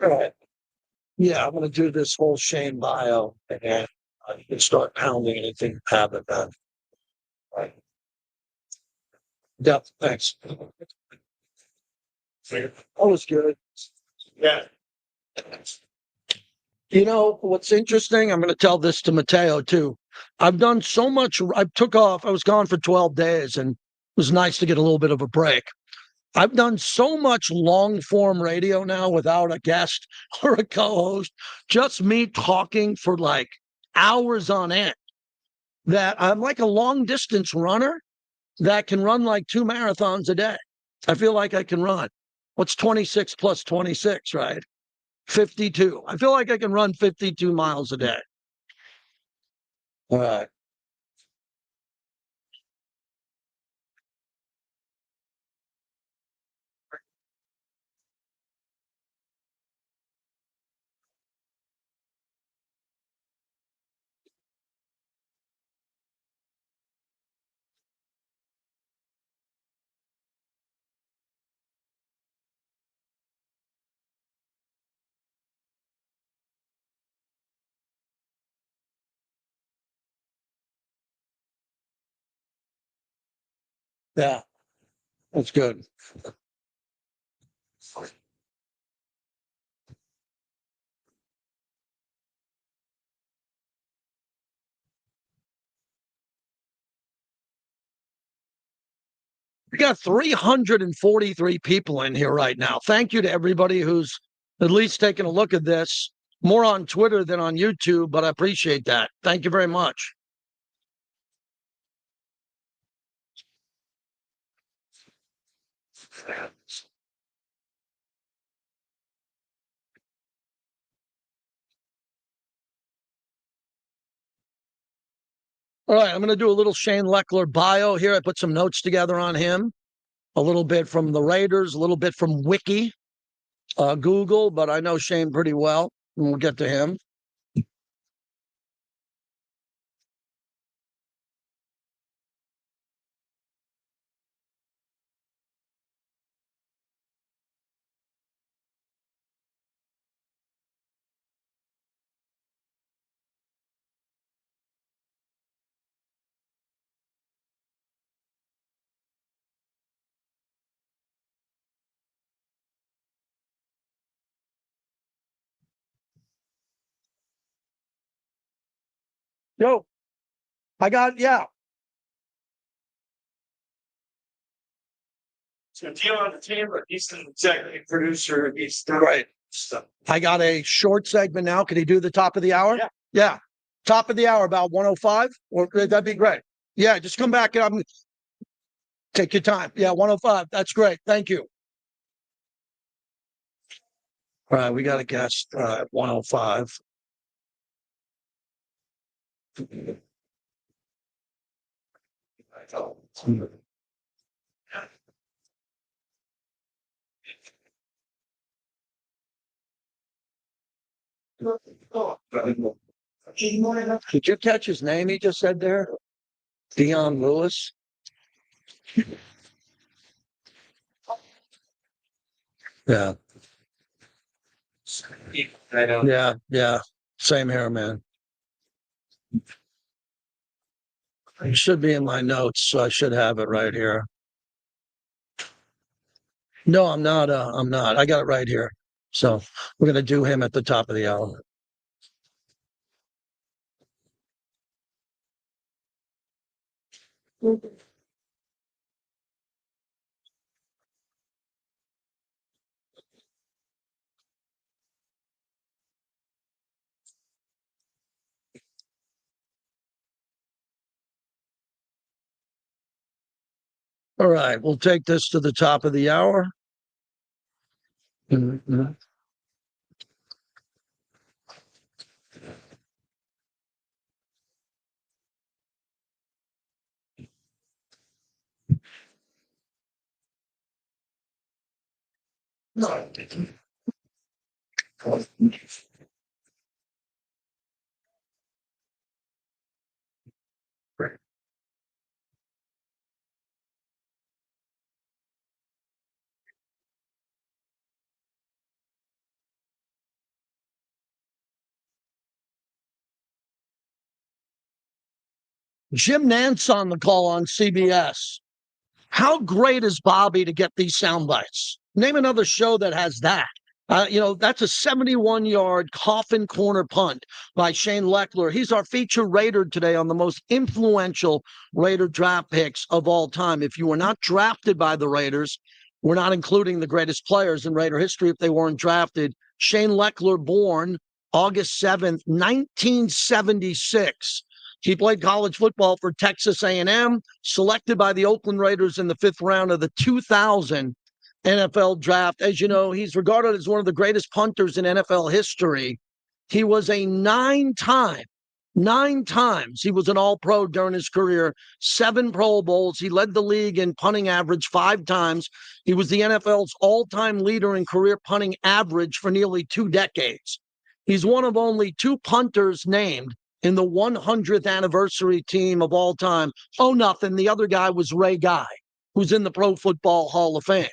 right. Yeah, I'm going to do this whole Shane bio, and you can start pounding anything you haven't done. Right. Yeah, thanks. That was good. Yeah. You know, what's interesting, I'm going to tell this to Mateo too. I've done so much. I took off. I was gone for 12 days, and it was nice to get a little bit of a break. I've done so much long form radio now without a guest or a co-host, just me talking for like hours on end, that I'm like a long distance runner that can run like 2 marathons a day. I feel like I can run. What's 26 plus 26, right? 52. I feel like I can run 52 miles a day. All right. Yeah, that's good. We got 343 people in here right now. Thank you to everybody who's at least taking a look at this. More on Twitter than on YouTube, but I appreciate that. Thank you very much. All right, I'm going to do a little Shane Lechler bio here. I put some notes together on him, a little bit from the Raiders, a little bit from Wiki, Google, but I know Shane pretty well, and we'll get to him. Yo, yeah. So Deal on the Chamber, he's the executive producer. He's done Right. stuff. I got a short segment now. Can he do the top of the hour? Yeah. Yeah. Top of the hour, about 105. Or that'd be great. Yeah, just come back and take your time. Yeah, 105. That's great. Thank you. All right, we got a guest at 105. Did you catch his name he just said there? Dion Lewis. Yeah. I know. Yeah, yeah. Same here, man. It should be in my notes, so I should have it right here. No, I'm not. I'm not. I got it right here. So we're gonna do him at the top of the hour. All right, we'll take this to the top of the hour. Mhm. Jim Nance on the call on CBS. How great is Bobby to get these sound bites? Name another show that has that. That's a 71-yard coffin corner punt by Shane Lechler. He's our feature Raider today on the most influential Raider draft picks of all time. If you were not drafted by the Raiders, we're not including the greatest players in Raider history if they weren't drafted. Shane Lechler, born August 7th, 1976. He played college football for Texas A&M, selected by the Oakland Raiders in the 5th round of the 2000 NFL draft. As you know, he's regarded as one of the greatest punters in NFL history. He was a nine times, he was an all-pro during his career, 7 Pro Bowls. He led the league in punting average 5 times. He was the NFL's all-time leader in career punting average for nearly 2 decades. He's one of only 2 punters named in the 100th anniversary team of all time. Oh, nothing. The other guy was Ray Guy, who's in the Pro Football Hall of Fame.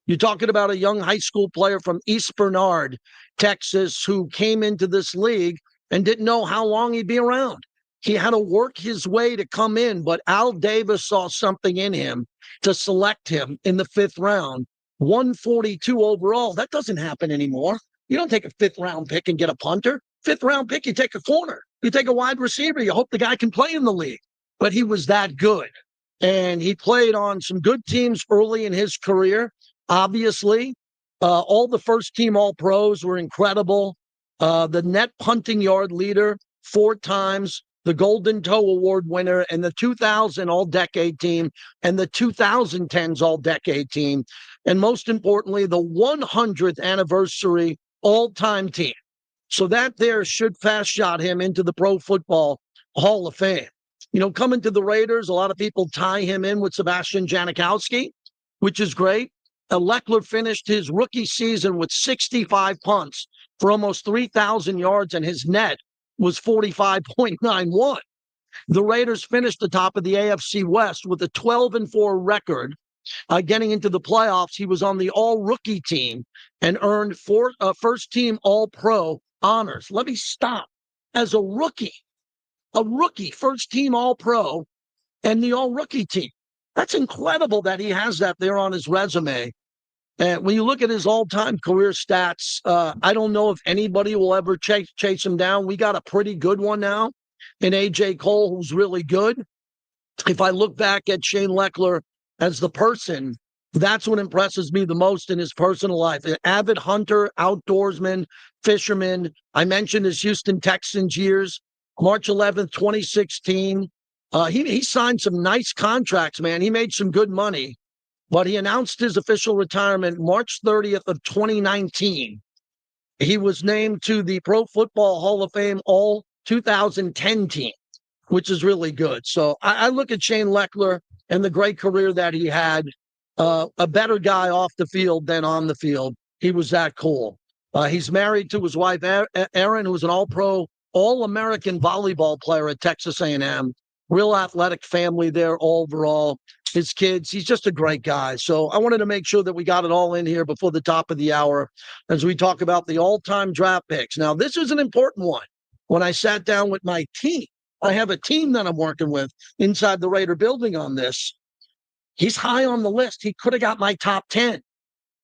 You're talking about a young high school player from East Bernard, Texas, who came into this league and didn't know how long he'd be around. He had to work his way to come in, but Al Davis saw something in him to select him in the 5th round. 142 overall. That doesn't happen anymore. You don't take a 5th round pick and get a punter. 5th round pick, you take a corner. You take a wide receiver. You hope the guy can play in the league. But he was that good. And he played on some good teams early in his career. Obviously, all the first team All Pros were incredible. The net punting yard leader 4 times, the Golden Toe Award winner, and the 2000 All-Decade team, and the 2010s All-Decade team, and most importantly, the 100th anniversary all-time team. So that there should fast shot him into the Pro Football Hall of Fame. You know, coming to the Raiders, a lot of people tie him in with Sebastian Janikowski, which is great. Lechler finished his rookie season with 65 punts for almost 3,000 yards, and his net was 45.91. The Raiders finished the top of the AFC West with a 12-4 record. Getting into the playoffs, he was on the all-rookie team and earned 4 first-team All-Pro honors. Let me stop. As a rookie, first-team All-Pro, and the all-rookie team. That's incredible that he has that there on his resume. And when you look at his all-time career stats, I don't know if anybody will ever chase him down. We got a pretty good one now in A.J. Cole, who's really good. If I look back at Shane Lechler as the person, that's what impresses me the most in his personal life. An avid hunter, outdoorsman, fisherman. I mentioned his Houston Texans years. March 11th, 2016. He signed some nice contracts, man. He made some good money. But he announced his official retirement March 30th of 2019. He was named to the Pro Football Hall of Fame All 2010 team, which is really good. So I look at Shane Lechler and the great career that he had, a better guy off the field than on the field. He was that cool. He's married to his wife, Erin, who's an all-pro, all-American volleyball player at Texas A&M. Real athletic family there overall. His kids, he's just a great guy. So I wanted to make sure that we got it all in here before the top of the hour as we talk about the all-time draft picks. Now, this is an important one. When I sat down with my team, I have a team that I'm working with inside the Raider building on this. He's high on the list. He could have got my top 10.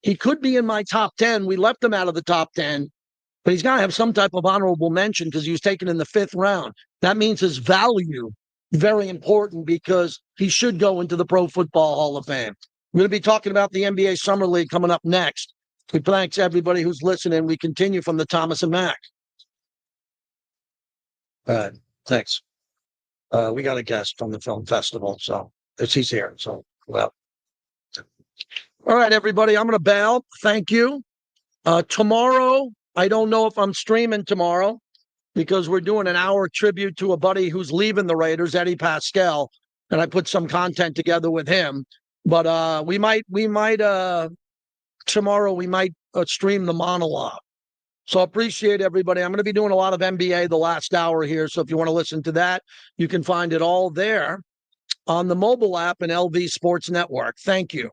He could be in my top 10. We left him out of the top 10, but he's got to have some type of honorable mention because he was taken in the 5th round. That means his value very important because he should go into the Pro Football Hall of Fame. We're going to be talking about the NBA Summer League coming up next. We thanks everybody who's listening. We continue from the Thomas and Mack. Thanks. We got a guest from the film festival, so he's here. So, well. All right, everybody, I'm going to bail. Thank you. Tomorrow, I don't know if I'm streaming tomorrow because we're doing an hour tribute to a buddy who's leaving the Raiders, Eddie Pascal, and I put some content together with him. But we might tomorrow we might stream the monologue. So appreciate everybody. I'm going to be doing a lot of NBA the last hour here. So if you want to listen to that, you can find it all there on the mobile app and LV Sports Network. Thank you.